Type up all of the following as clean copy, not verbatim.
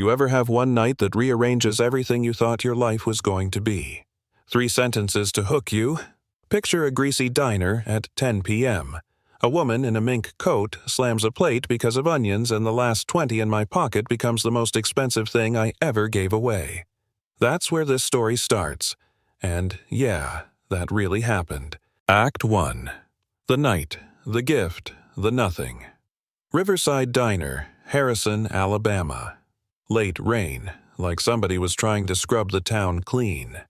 You ever have one night that rearranges everything you thought your life was going to be? 3 sentences to hook you. Picture a greasy diner at 10 p.m. A woman in a mink coat slams a plate because of onions, and the last 20 in my pocket becomes the most expensive thing I ever gave away. That's where this story starts. And yeah, that really happened. Act 1. The night, the gift, the nothing. Riverside Diner, Harrison, Alabama. Late rain, like somebody was trying to scrub the town clean.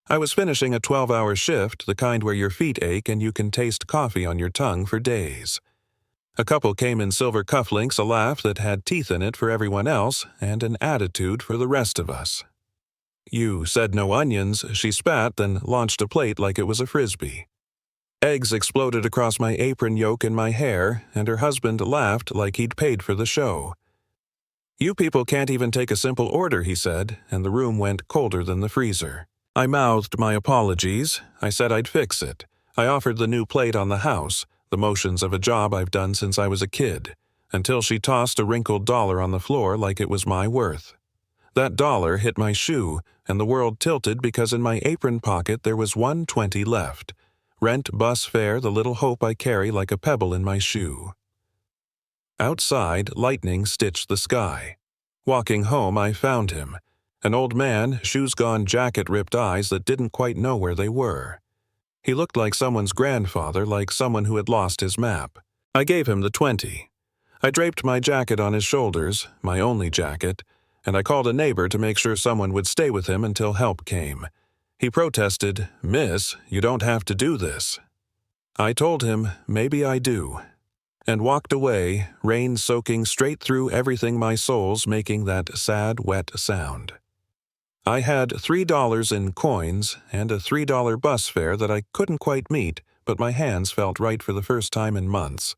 I was finishing a 12-hour shift, the kind where your feet ache and you can taste coffee on your tongue for days. A couple came in silver cufflinks, a laugh that had teeth in it for everyone else, and an attitude for the rest of us. "You said no onions," she spat, then launched a plate like it was a frisbee. Eggs exploded across my apron yoke and my hair, and her husband laughed like he'd paid for the show. "You people can't even take a simple order," he said, and the room went colder than the freezer. I mouthed my apologies. I said I'd fix it. I offered the new plate on the house, the motions of a job I've done since I was a kid, until she tossed a wrinkled dollar on the floor like it was my worth. That dollar hit my shoe, and the world tilted because in my apron pocket there was $1.20 left. Rent, bus fare, the little hope I carry like a pebble in my shoe. Outside, lightning stitched the sky. Walking home, I found him. An old man, shoes gone, jacket ripped, eyes that didn't quite know where they were. He looked like someone's grandfather, like someone who had lost his map. I gave him the 20. I draped my jacket on his shoulders, my only jacket, and I called a neighbor to make sure someone would stay with him until help came. He protested, "Miss, you don't have to do this." I told him, maybe I do, and walked away, rain soaking straight through everything my soul's, making that sad, wet sound. I had $3 in coins and a $3 bus fare that I couldn't quite meet, but my hands felt right for the first time in months.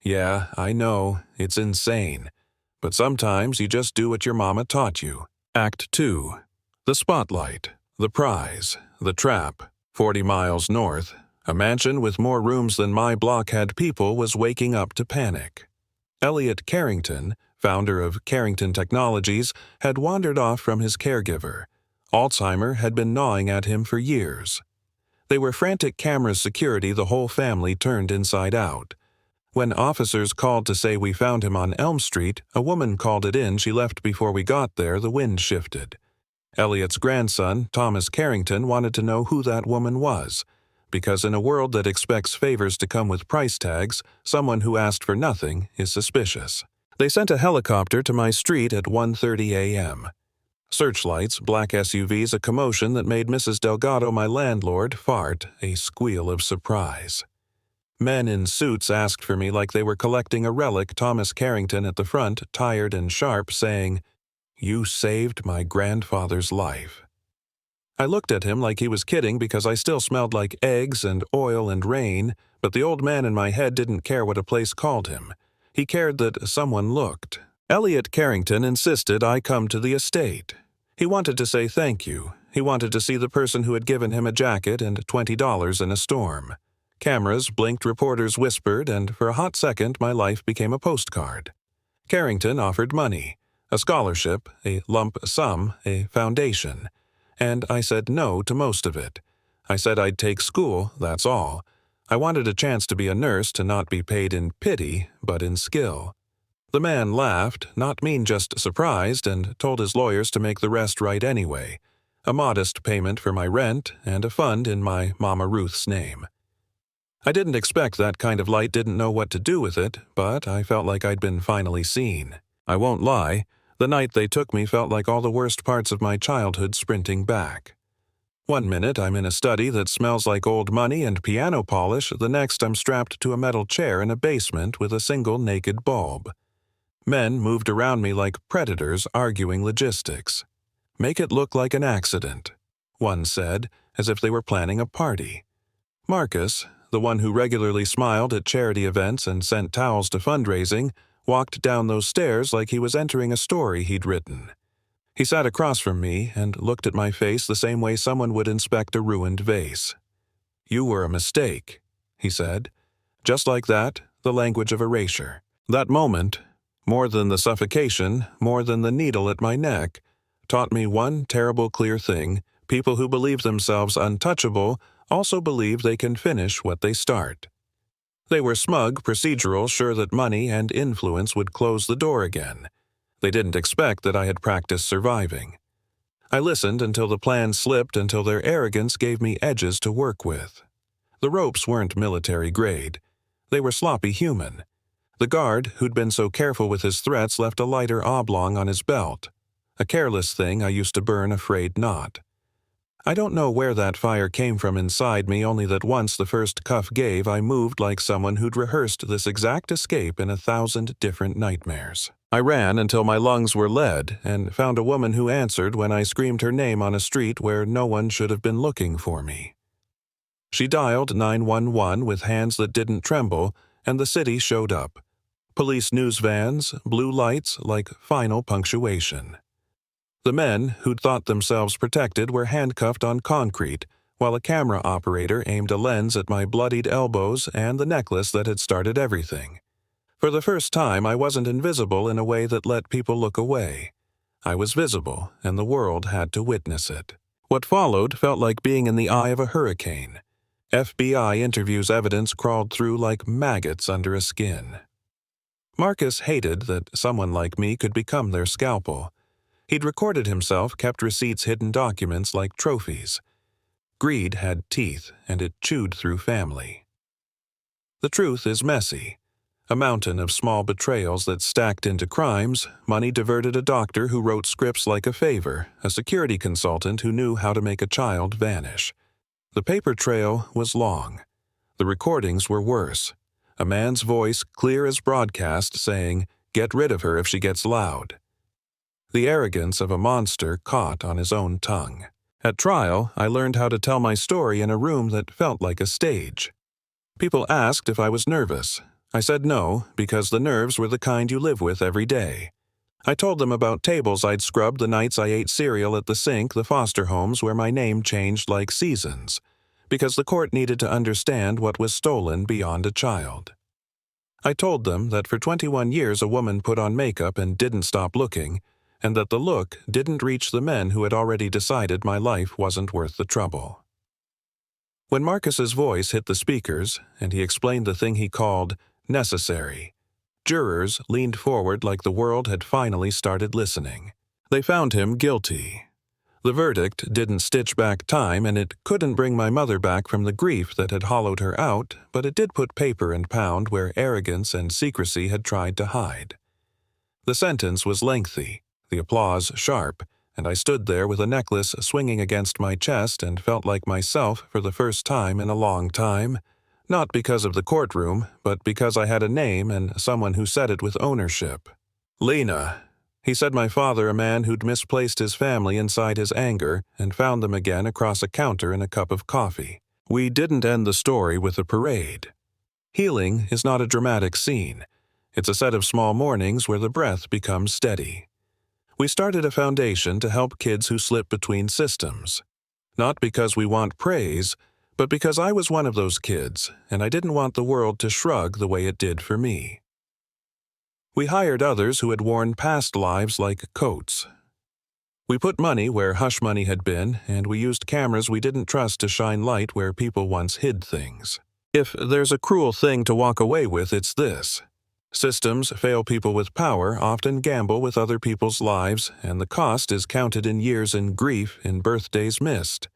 Yeah, I know, it's insane, but sometimes you just do what your mama taught you. Act 2. The spotlight, the prize, the trap. 40 miles north, a mansion with more rooms than my block had people was waking up to panic. Elliot Carrington, founder of Carrington Technologies, had wandered off from his caregiver. Alzheimer had been gnawing at him for years. They were frantic camera security, the whole family turned inside out. When officers called to say we found him on Elm Street, a woman called it in. She left before we got there. The wind shifted. Elliot's grandson, Thomas Carrington, wanted to know who that woman was, because in a world that expects favors to come with price tags, someone who asked for nothing is suspicious. They sent a helicopter to my street at 1:30 a.m. Searchlights, black SUVs, a commotion that made Mrs. Delgado, my landlord, fart, a squeal of surprise. Men in suits asked for me like they were collecting a relic. Thomas Carrington at the front, tired and sharp, saying, "You saved my grandfather's life." I looked at him like he was kidding because I still smelled like eggs and oil and rain, but the old man in my head didn't care what a place called him. He cared that someone looked. Elliot Carrington insisted I come to the estate. He wanted to say thank you. He wanted to see the person who had given him a jacket and $20 in a storm. Cameras blinked, reporters whispered, and for a hot second my life became a postcard. Carrington offered money, a scholarship, a lump sum, a foundation, and I said no to most of it. I said I'd take school, that's all. I wanted a chance to be a nurse, to not be paid in pity, but in skill. The man laughed, not mean, just surprised, and told his lawyers to make the rest right anyway. A modest payment for my rent and a fund in my Mama Ruth's name. I didn't expect that kind of light, didn't know what to do with it, but I felt like I'd been finally seen. I won't lie, the night they took me felt like all the worst parts of my childhood sprinting back. One minute I'm in a study that smells like old money and piano polish, the next I'm strapped to a metal chair in a basement with a single naked bulb. Men moved around me like predators arguing logistics. "Make it look like an accident," one said, as if they were planning a party. Marcus, the one who regularly smiled at charity events and sent towels to fundraising, walked down those stairs like he was entering a story he'd written. He sat across from me and looked at my face the same way someone would inspect a ruined vase. "You were a mistake," he said. Just like that, the language of erasure. That moment, more than the suffocation, more than the needle at my neck, taught me one terrible clear thing: people who believe themselves untouchable also believe they can finish what they start. They were smug, procedural, sure that money and influence would close the door again. They didn't expect that I had practiced surviving. I listened until the plan slipped, until their arrogance gave me edges to work with. The ropes weren't military grade. They were sloppy human. The guard, who'd been so careful with his threats, left a lighter oblong on his belt. A careless thing I used to burn, afraid not. I don't know where that fire came from inside me, only that once the first cuff gave, I moved like someone who'd rehearsed this exact escape in 1,000 different nightmares. I ran until my lungs were lead, and found a woman who answered when I screamed her name on a street where no one should have been looking for me. She dialed 911 with hands that didn't tremble, and the city showed up. Police news vans, blue lights like final punctuation. The men, who'd thought themselves protected, were handcuffed on concrete, while a camera operator aimed a lens at my bloodied elbows and the necklace that had started everything. For the first time, I wasn't invisible in a way that let people look away. I was visible, and the world had to witness it. What followed felt like being in the eye of a hurricane. FBI interviews evidence crawled through like maggots under a skin. Marcus hated that someone like me could become their scalpel. He'd recorded himself, kept receipts, hidden documents like trophies. Greed had teeth, and it chewed through family. The truth is messy. A mountain of small betrayals that stacked into crimes. Money diverted a doctor who wrote scripts like a favor, a security consultant who knew how to make a child vanish. The paper trail was long. The recordings were worse. A man's voice, clear as broadcast, saying, "Get rid of her if she gets loud." The arrogance of a monster caught on his own tongue. At trial, I learned how to tell my story in a room that felt like a stage. People asked if I was nervous. I said no, because the nerves were the kind you live with every day. I told them about tables I'd scrubbed the nights I ate cereal at the sink, the foster homes where my name changed like seasons, because the court needed to understand what was stolen beyond a child. I told them that for 21 years a woman put on makeup and didn't stop looking, and that the look didn't reach the men who had already decided my life wasn't worth the trouble. When Marcus's voice hit the speakers, and he explained the thing he called necessary, jurors leaned forward like the world had finally started listening. They found him guilty. The verdict didn't stitch back time, and it couldn't bring my mother back from the grief that had hollowed her out, but it did put paper and pound where arrogance and secrecy had tried to hide. The sentence was lengthy, the applause sharp, and I stood there with a necklace swinging against my chest and felt like myself for the first time in a long time, not because of the courtroom, but because I had a name and someone who said it with ownership. "Lena," he said, my father, a man who'd misplaced his family inside his anger and found them again across a counter in a cup of coffee. We didn't end the story with a parade. Healing is not a dramatic scene. It's a set of small mornings where the breath becomes steady. We started a foundation to help kids who slip between systems. Not because we want praise, but because I was one of those kids, and I didn't want the world to shrug the way it did for me. We hired others who had worn past lives like coats. We put money where hush money had been, and we used cameras we didn't trust to shine light where people once hid things. If there's a cruel thing to walk away with, it's this. Systems fail people with power, often gamble with other people's lives, and the cost is counted in years in grief, in birthdays missed.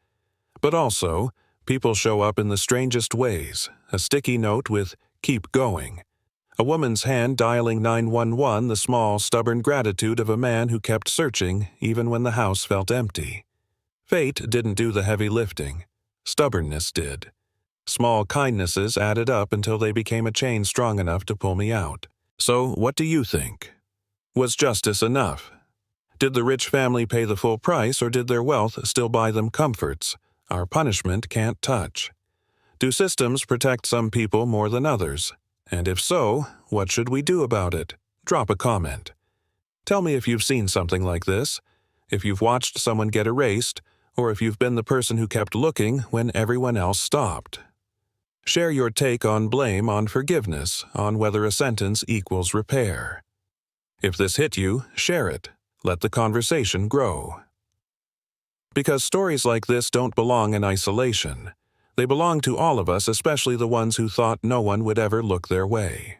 But also, people show up in the strangest ways, a sticky note with "keep going." A woman's hand dialing 911, the small, stubborn gratitude of a man who kept searching even when the house felt empty. Fate didn't do the heavy lifting. Stubbornness did. Small kindnesses added up until they became a chain strong enough to pull me out. So, what do you think? Was justice enough? Did the rich family pay the full price, or did their wealth still buy them comforts our punishment can't touch? Do systems protect some people more than others? And if so, what should we do about it? Drop a comment. Tell me if you've seen something like this, if you've watched someone get erased, or if you've been the person who kept looking when everyone else stopped. Share your take on blame, on forgiveness, on whether a sentence equals repair. If this hit you, share it. Let the conversation grow. Because stories like this don't belong in isolation. They belong to all of us, especially the ones who thought no one would ever look their way.